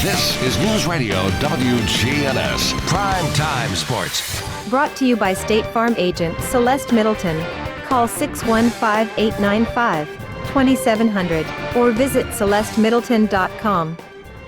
This is News Radio WGNS Prime Time Sports. Brought to you by State Farm agent Celeste Middleton. Call 615-895-2700 or visit celestemiddleton.com.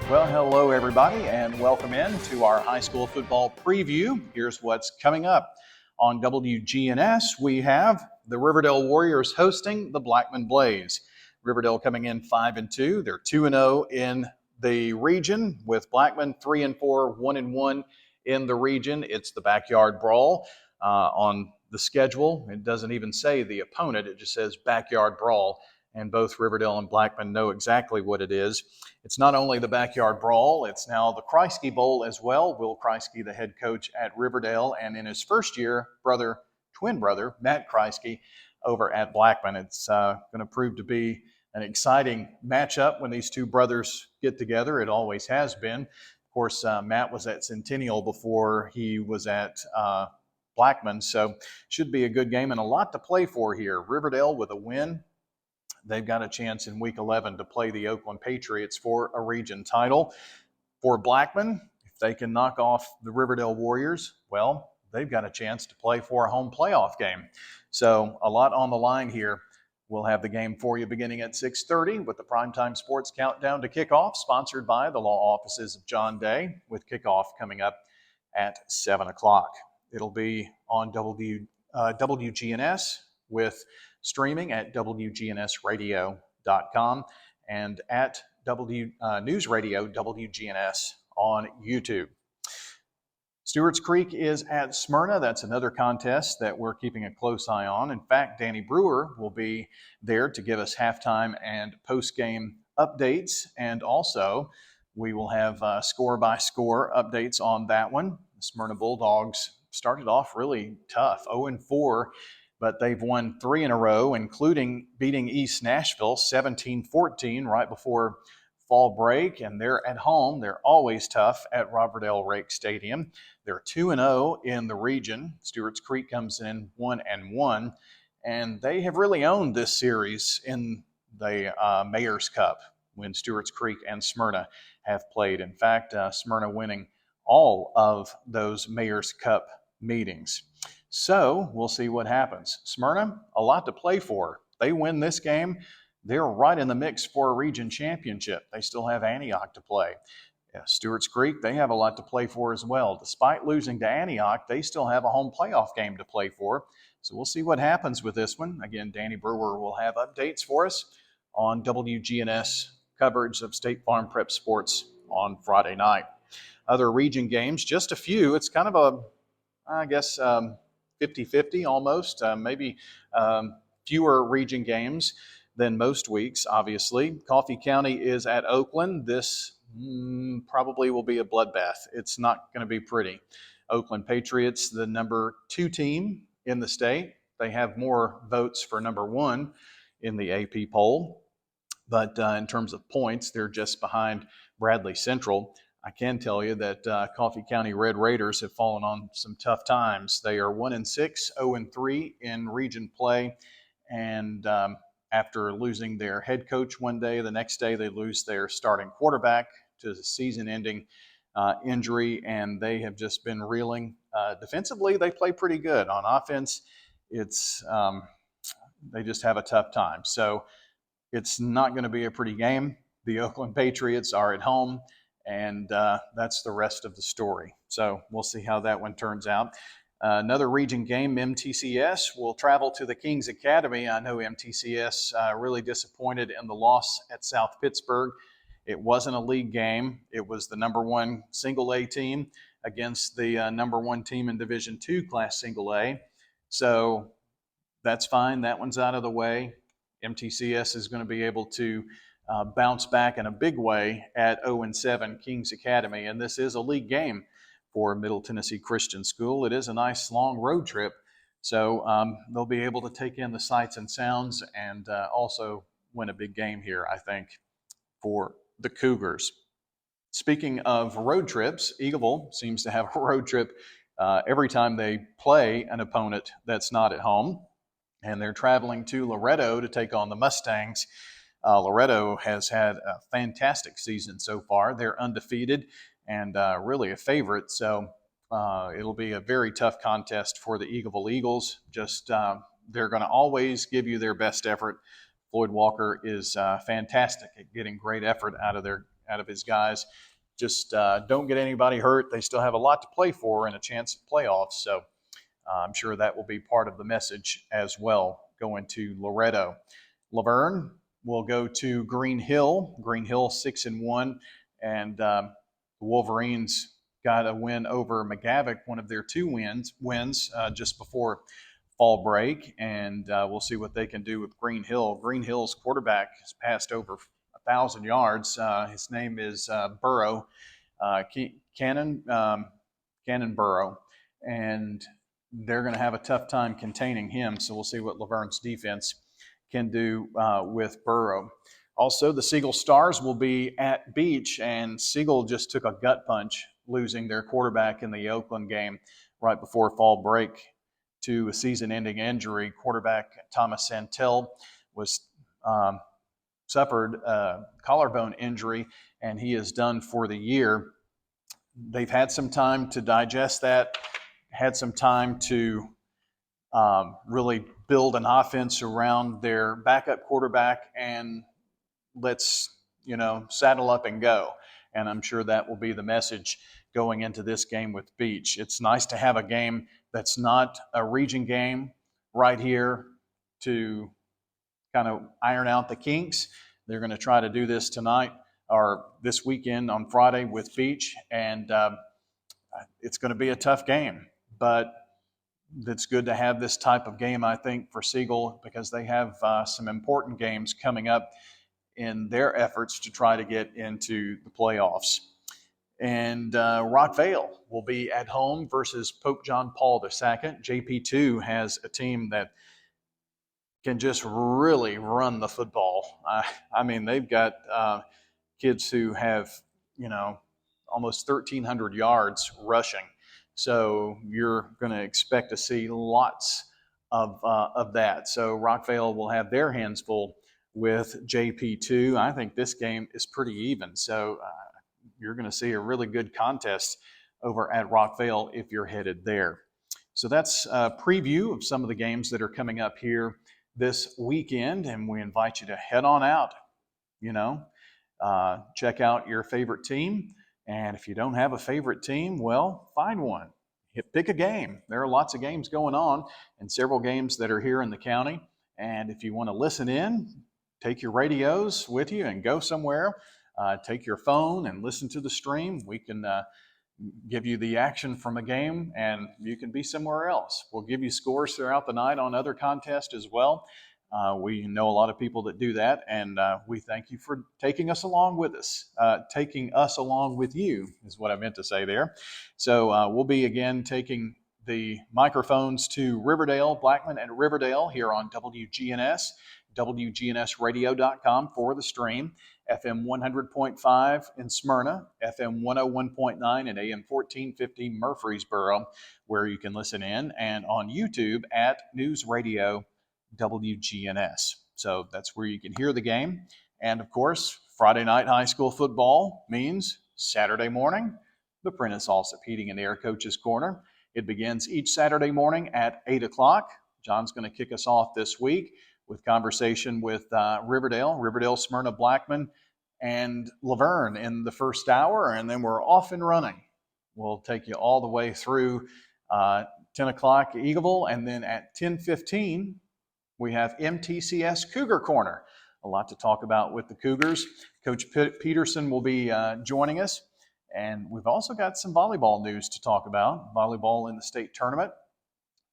Well, hello everybody and welcome in to our high school football preview. Here's what's coming up. On WGNS, we have the Riverdale Warriors hosting the Blackman Blaze. Riverdale coming in 5-2. They're 2-0 in the region, with Blackman 3-4, 1-1 in the region. It's the backyard brawl on the schedule. It doesn't even say the opponent, it just says backyard brawl, and both Riverdale and Blackman know exactly what it is. It's not only the backyard brawl, it's now the Kreisky Bowl as well. Will Kreisky, the head coach at Riverdale, and in his first year, twin brother, Matt Kreisky, over at Blackman. It's going to prove to be an exciting matchup when these two brothers get together. It always has been. Of course, Matt was at Centennial before he was at Blackman, so should be a good game and a lot to play for here. Riverdale with a win. They've got a chance in Week 11 to play the Oakland Patriots for a region title. For Blackman, if they can knock off the Riverdale Warriors, well, they've got a chance to play for a home playoff game. So a lot on the line here. We'll have the game for you beginning at 6:30 with the Primetime Sports Countdown to Kickoff, sponsored by the law offices of John Day, with kickoff coming up at 7 o'clock. It'll be on WGNS with streaming at WGNSradio.com and at News Radio WGNS on YouTube. Stewarts Creek is at Smyrna. That's another contest that we're keeping a close eye on. In fact, Danny Brewer will be there to give us halftime and post-game updates. And also, we will have score-by-score updates on that one. The Smyrna Bulldogs started off really tough, 0-4, but they've won 3 in a row, including beating East Nashville 17-14 right before fall break, and they're at home. They're always tough at Riverdale Rake Stadium. They're 2-0 in the region. Stewarts Creek comes in 1-1, and they have really owned this series in the Mayor's Cup when Stewarts Creek and Smyrna have played. In fact, Smyrna winning all of those Mayor's Cup meetings. So we'll see what happens. Smyrna, a lot to play for. They win this game, they're right in the mix for a region championship. They still have Antioch to play. Stewarts Creek, they have a lot to play for as well. Despite losing to Antioch, they still have a home playoff game to play for. So we'll see what happens with this one. Again, Danny Brewer will have updates for us on WGNS coverage of State Farm Prep Sports on Friday night. Other region games, just a few. It's kind of 50-50 almost, maybe fewer region games than most weeks, obviously. Coffee County is at Oakland. This probably will be a bloodbath. It's not going to be pretty. Oakland Patriots, the number 2 team in the state. They have more votes for number 1 in the AP poll. But in terms of points, they're just behind Bradley Central. I can tell you that Coffee County Red Raiders have fallen on some tough times. They are 1-6, 0-3 in region play. And after losing their head coach one day, the next day they lose their starting quarterback to the season-ending injury, and they have just been reeling. Defensively, they play pretty good. On offense, it's they just have a tough time. So it's not going to be a pretty game. The Oakland Patriots are at home, and that's the rest of the story. So we'll see how that one turns out. Another region game, MTCS will travel to the Kings Academy. I know MTCS really disappointed in the loss at South Pittsburgh. It wasn't a league game. It was the number 1 single A team against the number 1 team in Division II Class Single A. So that's fine. That one's out of the way. MTCS is going to be able to bounce back in a big way at 0-7 Kings Academy. And this is a league game for Middle Tennessee Christian School. It is a nice long road trip, so they'll be able to take in the sights and sounds and also win a big game here, I think, for the Cougars. Speaking of road trips, Eagleville seems to have a road trip every time they play an opponent that's not at home, and they're traveling to Loretto to take on the Mustangs. Loretto has had a fantastic season so far. They're undefeated and really a favorite. So it'll be a very tough contest for the Eagleville Eagles. Just they're going to always give you their best effort. Floyd Walker is fantastic at getting great effort out of his guys. Just don't get anybody hurt. They still have a lot to play for and a chance at playoffs. So I'm sure that will be part of the message as well going to Loretto. Laverne will go to Green Hill. Green Hill 6-1, and the Wolverines got a win over McGavock, one of their two wins just before fall break, and we'll see what they can do with Green Hill. Green Hill's quarterback has passed over 1,000 yards. His name is Burrow, Cannon Burrow, and they're going to have a tough time containing him. So we'll see what Laverne's defense can do with Burrow. Also, the Siegel Stars will be at Beach, and Siegel just took a gut punch, losing their quarterback in the Oakland game right before fall break to a season-ending injury. Quarterback Thomas Santel suffered a collarbone injury, and he is done for the year. They've had some time to digest that, had some time to really build an offense around their backup quarterback, and let's saddle up and go. And I'm sure that will be the message going into this game with Beach. It's nice to have a game that's not a region game right here to kind of iron out the kinks. They're going to try to do this tonight or this weekend on Friday with Beach, and it's going to be a tough game, but it's good to have this type of game, I think, for Siegel, because they have some important games coming up in their efforts to try to get into the playoffs. And Rockvale will be at home versus Pope John Paul II. JP2 has a team that can just really run the football. I mean, they've got kids who have, almost 1,300 yards rushing. So you're going to expect to see lots of that. So Rockvale will have their hands full with JP2. I think this game is pretty even. So you're going to see a really good contest over at Rockvale if you're headed there. So that's a preview of some of the games that are coming up here this weekend, and we invite you to head on out, check out your favorite team. And if you don't have a favorite team, well, find one. Pick a game. There are lots of games going on and several games that are here in the county. And if you want to listen in, take your radios with you and go somewhere. Take your phone and listen to the stream. We can give you the action from a game, and you can be somewhere else. We'll give you scores throughout the night on other contests as well. We know a lot of people that do that, and we thank you for taking us along with us. Taking us along with you is what I meant to say there. So we'll be again taking the microphones to Riverdale, Blackman and Riverdale here on WGNS, WGNSradio.com for the stream, FM 100.5 in Smyrna, FM 101.9 and AM 1450 Murfreesboro, where you can listen in, and on YouTube at News Radio WGNS. So that's where you can hear the game. And of course, Friday night high school football means Saturday morning, the Prentice Allsup Heating and Air Coaches Corner. It begins each Saturday morning at 8 o'clock. John's going to kick us off this week with conversation with Riverdale, Smyrna, Blackman, and Laverne in the first hour, and then we're off and running. We'll take you all the way through 10 o'clock Eagleville, and then at 10:15, we have MTCS Cougar Corner. A lot to talk about with the Cougars. Coach Peterson will be joining us, and we've also got some volleyball news to talk about, volleyball in the state tournament.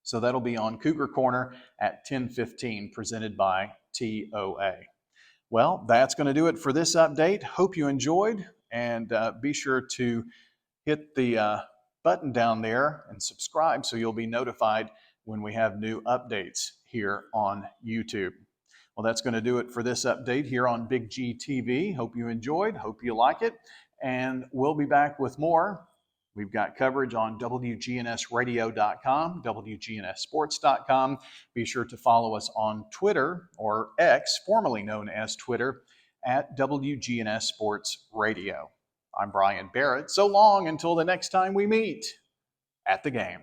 So that'll be on Cougar Corner at 10:15, presented by TOA. Well, that's going to do it for this update. Hope you enjoyed, and be sure to hit the button down there and subscribe so you'll be notified when we have new updates here on YouTube. Well, that's going to do it for this update here on Big G TV. Hope you enjoyed, hope you like it, and we'll be back with more We've got coverage on WGNSradio.com, WGNSsports.com. Be sure to follow us on Twitter, or X, formerly known as Twitter, at WGNS Sports Radio. I'm Brian Barrett. So long until the next time we meet at the game.